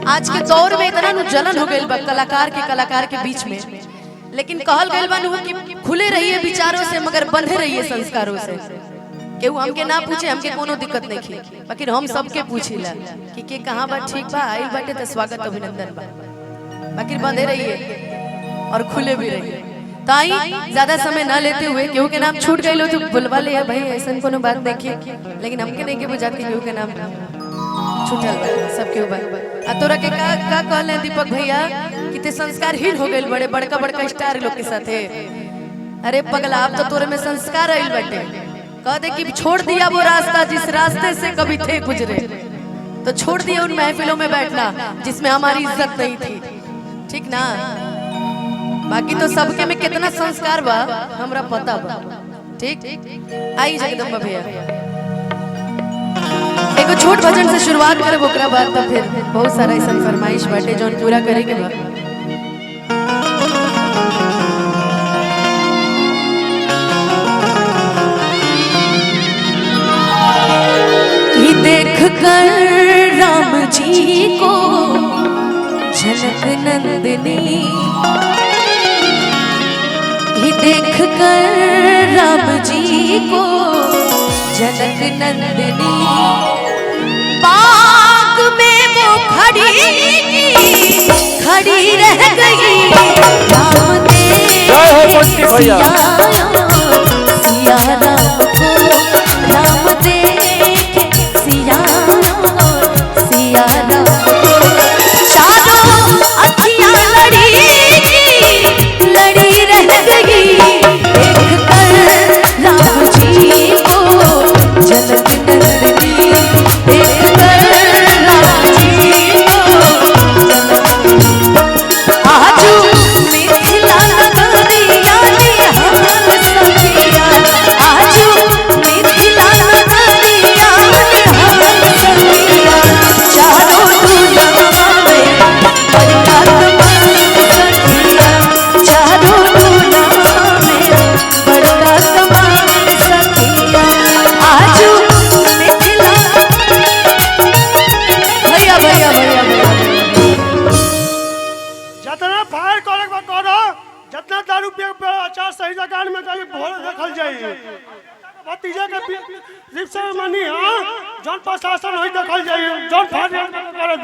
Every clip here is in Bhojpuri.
आज के दौर में इतना जलन हो गई बा कलाकार के बीच में, लेकिन कहल गई बा कि खुले रहिए विचारों से मगर बंधे रहिए संस्कारों से। केहू हमके ना पूछे हमके कोनो दिक्कत नहीं थी, लेकिन हम सबके पूछिला कि के कहाँ बा ठीक बा आइल बाटे तो स्वागत अभिनंदन बा, बाकी बंधे रहिए और खुले भी रहिए। ताई ज्यादा समय ना लेते हुए केहू के नाम छूट गई तो बुलवा ले भाई, ऐसा कोनो बात देखिए, लेकिन हमके नहीं के बुझाती केहू के नाम छूटल सबके ऊपर। तोरा के का कहले दीपक भैया कि ते संस्कार हीन हो गइल बड़े बड़का बड़का स्टार लोग के साथे। अरे पगला आप तो तोरे में संस्कार आइल बाटे, कह दे कि छोड़ दिया वो रास्ता जिस रास्ते से कभी थे गुजरे, तो छोड़ दिया उन महफिलों में बैठना जिसमें हमारी इज्जत नहीं थी, ठीक ना। बाकी तो सबके में कितना संस्कार बा हमरा पता बा, ठीक। आई जगदम्बा भैया एगो छोट भजन से शुरुआत करे, ओकरा बाद तो फिर बहुत सारा ऐसा फरमाइश बाटे जौन पूरा करेंगे बा। देख कर राम जी को झलक नंदनी, देख कर राम जी को झलक नंदनी, बाग में वो खड़ी रह गई, राम दे सिया राम को, राम दे सिया राम को, चारों अखियां लड़ी रह गई, देख कर राम जी को झलक नंदनी, देख कर राम जी को आजू मिथिला नगरिया निहाल सखिया, आजू मिथिला नगरिया निहाल सखिया, चारों दुनिया में बरकत सखिया, चारों दुनिया में बरकत सखिया, आजू मिथिला। भैया भैया भैया जितना फायर करे करो, जितना दारू पिए पे आचार सही जगह में कहीं भोर रखल जाई, भतीजा के रिक्शा में मनी हां जौन प्रशासन होई देखल जाई, जौन फायर करे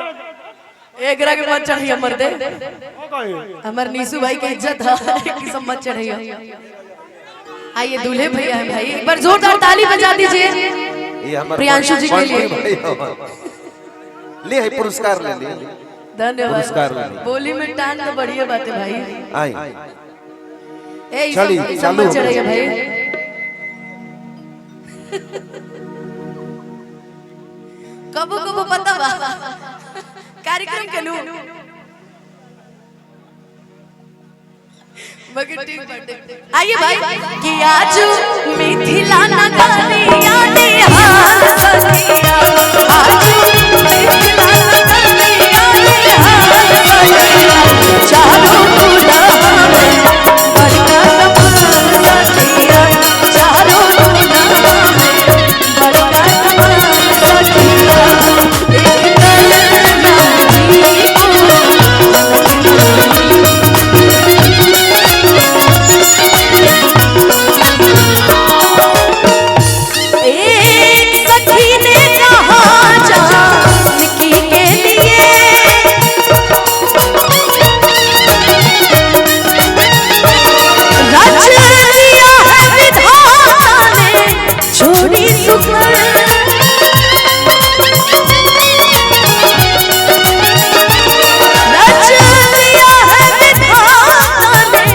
एकरा के मत चढ़िया मर दे, हमर नीसू भाई के इज्जत है कि सब मत चढ़िया। आइए दूल्हे भैया है भाई, एक बार जोरदार ताली बजा दीजिए प्रियांशु जी के लिए। ले है पुरस्कार ले ले, धन्यवाद। बोली में टान तो बढ़िया बात है भाई। आई ए चलिए चालू चढ़िया भाई। कबो कबो पता बा कार्यक्रम के लू मगर ठीक बाटे। आइए भाई कि आज मिथिला नगरिया निहाल सखिया, आज मिथिला नगरिया निहाल सखिया, चारों दुनिया में बरकत सखिया, चारों दुनिया में बरकत सखिया, देख कर राम जी एक सखी ने कहा जानकी के लिए, रच लिया है विधाता ने छोड़ी सुकर, रच लिया है विधाता ने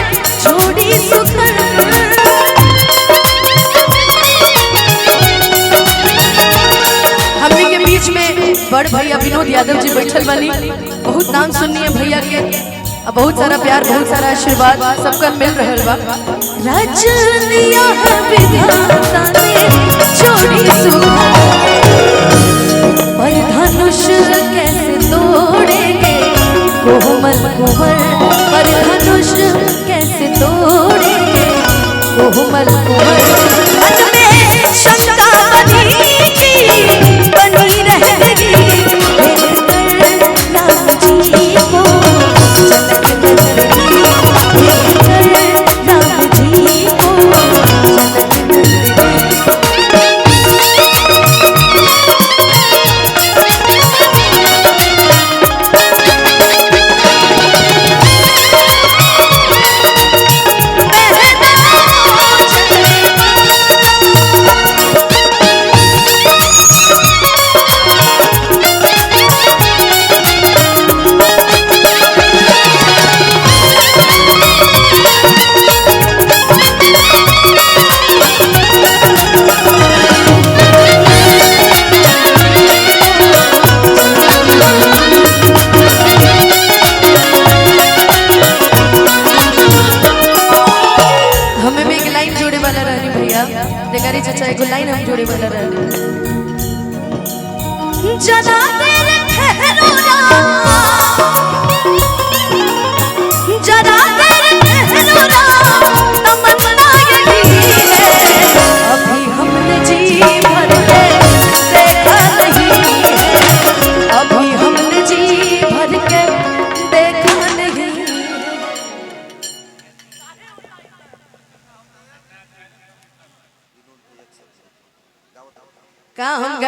छोड़ी सुकर। हमने के बीच में बड़ भैया विनोद यादव जी बैठल बनी, बहुत नाम सुननी है भैया के, बहुत सारा प्यार बहुत सारा आशीर्वाद सबका मिल रहल बा। रच लिया है विधाता ने छोड़ी सुकर, पर धनुष कैसे तोड़ेंगे कोमल कुंवर, पर धनुष कैसे तोड़ेंगे कोमल कुंवर, मन में शंका बनी रहेगी, राम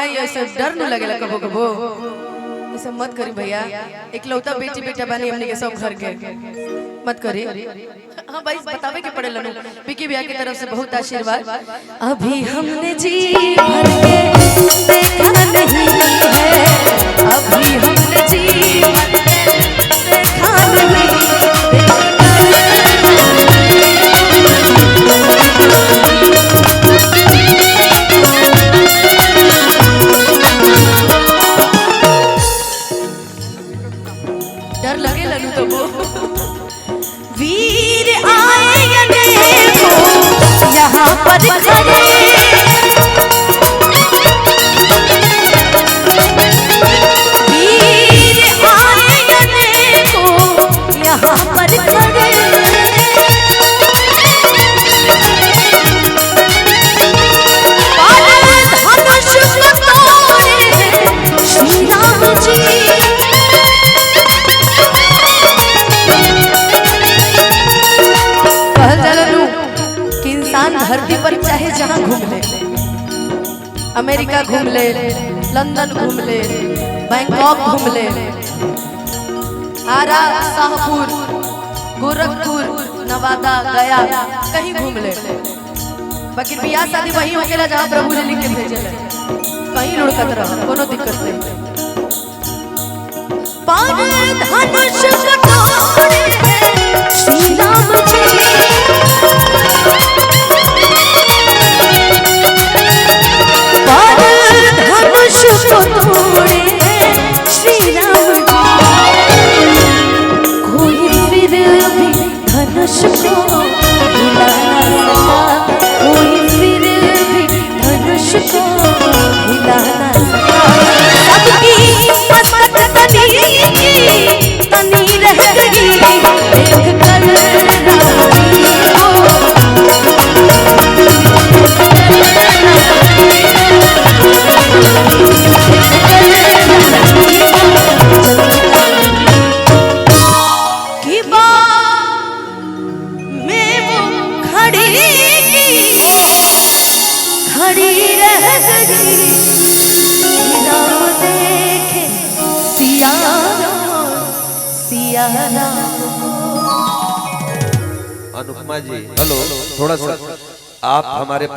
जाए ऐसे डर न लगेला कबो कबो ऐसा मत करी भैया इकलौता बेटी बेटा बानी हमने के सब घर के मत करी। हाँ भाई बतावे के पड़ेला नु विकी भैया की तरफ से बहुत आशीर्वाद। अभी हमने जी भर के देखा नहीं है, अभी हमने जी भर के देखा नहीं डर लगे लनू तो वो वीर आए देखो यहाँ पर खड़े, वीर आए देखो यहाँ पर खड़े, श्री राम जी धरती पर चाहे जहाँ घूम ले, अमेरिका घूम ले, लंदन घूम ले, बैंकॉक घूम ले, आरा, शाहपुर, गोरखपुर, नवादा, गया कहीं घूम ले, बाकी बियाह शादी वही होकेला जहाँ प्रभु जी लिख के भेजे, कहीं लुढ़कत रह कोनो दिक्कत नहीं। पर धनुष कटोरे श्री राम जी, धनुष को तोड़े श्री राम जी, कोई फिर भी धनुष को हिला ना सका, कोई फिर भी धनुष को हिला ना सका, सबकी मस्तक तनी रह गई देख कर अनुपमा जी हेलो, थोड़ा सा आप हमारे